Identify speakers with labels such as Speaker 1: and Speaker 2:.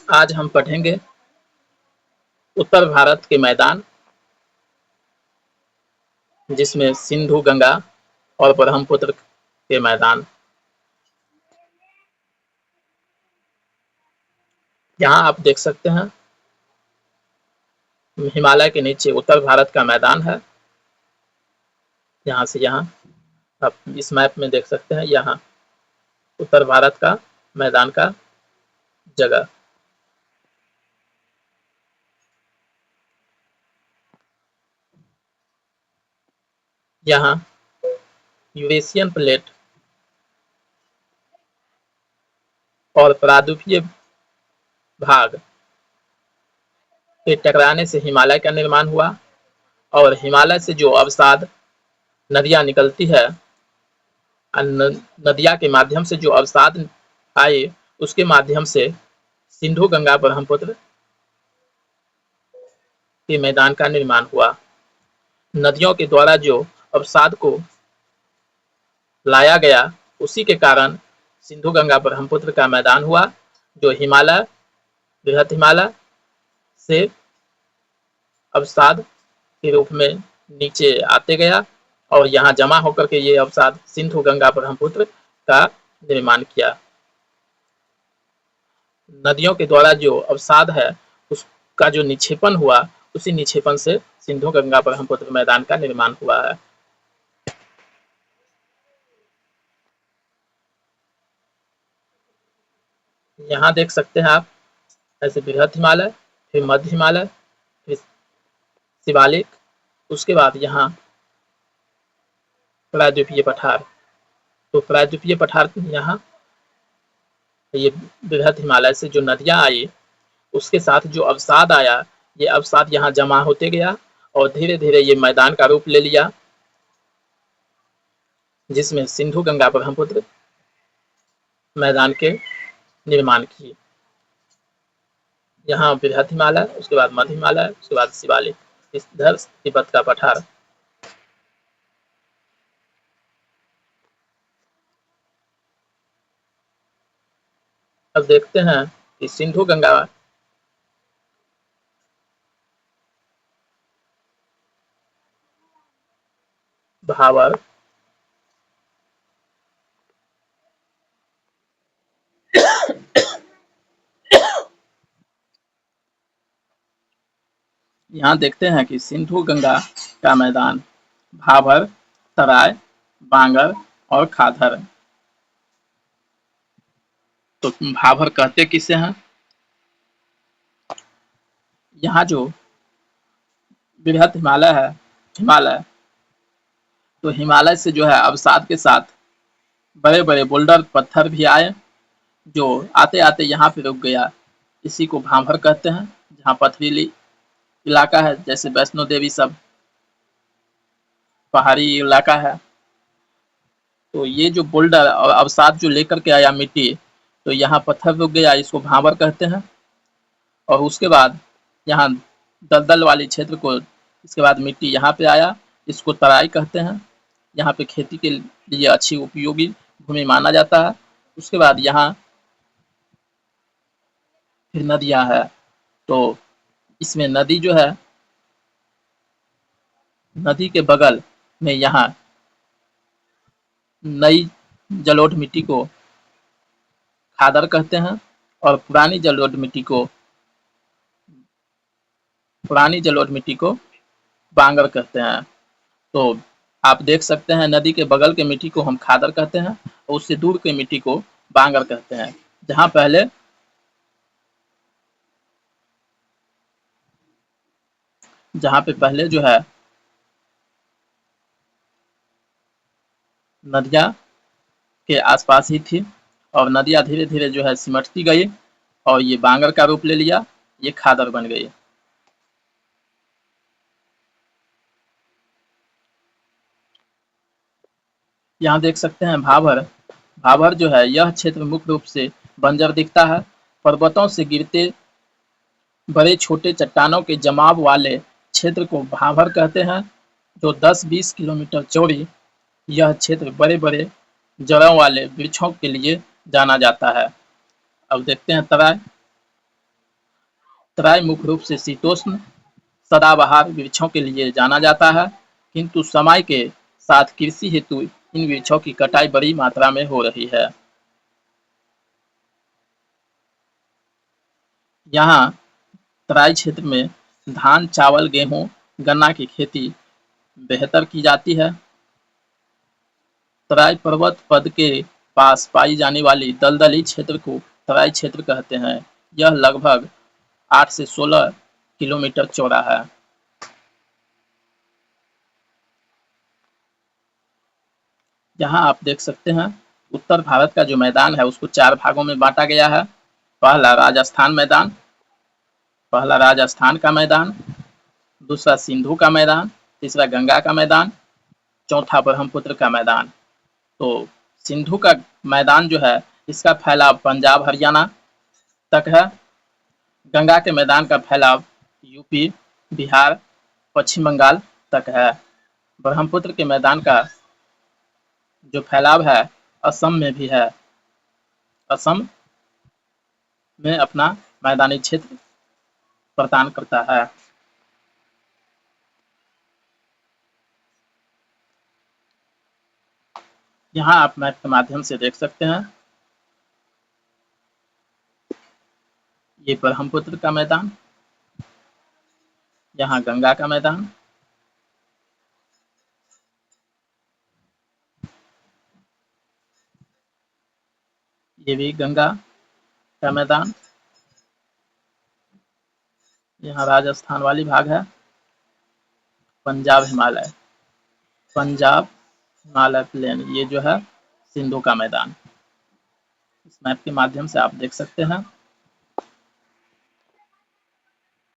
Speaker 1: आज हम पढ़ेंगे उत्तर भारत के मैदान, जिसमें सिंधु, गंगा और ब्रह्मपुत्र के मैदान। यहाँ आप देख सकते हैं हिमालय के नीचे उत्तर भारत का मैदान है। यहाँ से यहाँ आप इस मैप में देख सकते हैं, यहाँ उत्तर भारत का मैदान का जगह। यहाँ यूरेशियन प्लेट और प्रायद्वीपीय भाग के टकराने से हिमालय का निर्माण हुआ, और हिमालय से जो अवसाद नदियां निकलती है, नदिया के माध्यम से जो अवसाद आए, उसके माध्यम से सिंधु, गंगा, ब्रह्मपुत्र के मैदान का निर्माण हुआ। नदियों के द्वारा जो अवसाद को लाया गया, उसी के कारण सिंधु, गंगा, ब्रह्मपुत्र का मैदान हुआ, जो हिमालय, बृहत हिमालय से अवसाद के रूप में नीचे आते गया, और यहाँ जमा होकर के ये अवसाद सिंधु, गंगा, ब्रह्मपुत्र का निर्माण किया। नदियों के द्वारा जो अवसाद है, उसका जो निक्षेपण हुआ, उसी निक्षेपण से सिंधु, गंगा, ब्रह्मपुत्र मैदान का निर्माण हुआ है। यहाँ देख सकते हैं आप, ऐसे बृहत हिमालय, फिर मध्य हिमालय, फिर शिवालिक, उसके बाद यहाँ प्रायद्वीपीय पठार। तो प्रायद्वीपीय पठार यहाँ ये बृहत हिमालय से जो नदियां आई, उसके साथ जो अवसाद आया, ये अवसाद यहाँ जमा होते गया और धीरे धीरे ये मैदान का रूप ले लिया, जिसमें सिंधु, गंगा, ब्रह्मपुत्र मैदान के निर्माण किए। यहाँ बृहत हिमालय, उसके बाद मध्य हिमालय, उसके बाद शिवालिक, इधर तिब्बत का पठार। अब देखते हैं कि सिंधु, गंगा भावर यहाँ देखते हैं कि सिंधु, गंगा का मैदान भाभर, तराई, बांगर और खाधर। तो भाभर कहते किसे हैं? यहाँ जो बृहत हिमालय है, हिमालय, तो हिमालय से जो है अवसाद के साथ बड़े बड़े बोल्डर पत्थर भी आए, जो आते आते यहाँ पे रुक गया। इसी को भाभर कहते हैं, जहाँ पथरीली इलाका है, जैसे वैष्णो देवी सब पहाड़ी इलाका है। तो ये जो बोल्डर और अवसाद जो लेकर के आया मिट्टी, तो यहाँ पत्थर रुक गया, इसको भाभर कहते हैं। और उसके बाद यहाँ दलदल वाली क्षेत्र को, इसके बाद मिट्टी यहाँ पे आया, इसको तराई कहते हैं। यहाँ पे खेती के लिए अच्छी उपयोगी भूमि माना जाता है। उसके बाद यहाँ फिर नदियां है, तो इसमें नदी जो है, नदी के बगल में यहाँ नई जलोढ़ मिट्टी को खादर कहते हैं, और पुरानी जलोढ़ मिट्टी को बांगर कहते हैं। तो आप देख सकते हैं, नदी के बगल के मिट्टी को हम खादर कहते हैं, और उससे दूर के मिट्टी को बांगर कहते हैं। जहाँ पे पहले जो है नदियां के आसपास ही थी, और नदियां धीरे धीरे जो है सिमटती गई, और ये बांगर का रूप ले लिया, ये खादर बन गई। यहाँ देख सकते हैं भाभर। भाभर जो है, यह क्षेत्र मुख्य रूप से बंजर दिखता है। पर्वतों से गिरते बड़े छोटे चट्टानों के जमाव वाले क्षेत्र को भाभर कहते हैं, जो 10-20 किलोमीटर चौड़ी यह क्षेत्र बड़े बड़े जड़ों वाले वृक्षों के लिए जाना जाता है। अब देखते हैं तराई। तराई मुख्य रूप से शीतोष्ण सदाबहार वृक्षों के लिए जाना जाता है, किंतु समय के साथ कृषि हेतु इन वृक्षों की कटाई बड़ी मात्रा में हो रही है। यहाँ तराई क्षेत्र में धान, चावल, गेहूं, गन्ना की खेती बेहतर की जाती है। तराई पर्वत पद के पास पाई जाने वाली दलदली क्षेत्र को तराई क्षेत्र कहते हैं। यह लगभग 8 से 16 किलोमीटर चौड़ा है। यहाँ आप देख सकते हैं उत्तर भारत का जो मैदान है उसको 4 भागों में बांटा गया है। पहला राजस्थान मैदान, पहला राजस्थान का मैदान, दूसरा सिंधु का मैदान, तीसरा गंगा का मैदान, चौथा ब्रह्मपुत्र का मैदान। तो सिंधु का मैदान जो है इसका फैलाव पंजाब हरियाणा तक है। गंगा के मैदान का फैलाव यूपी, बिहार, पश्चिम बंगाल तक है। ब्रह्मपुत्र के मैदान का जो फैलाव है असम में भी है। असम में अपना मैदानी क्षेत्र प्रदान करता है। यहाँ आप मैप के माध्यम से देख सकते हैं ये ब्रह्मपुत्र का मैदान, यहाँ गंगा का मैदान, ये भी गंगा का मैदान, यहाँ राजस्थान वाली भाग है, पंजाब हिमालय, पंजाब हिमालय प्लेन, ये जो है सिंधु का मैदान। इस मैप के माध्यम से आप देख सकते हैं।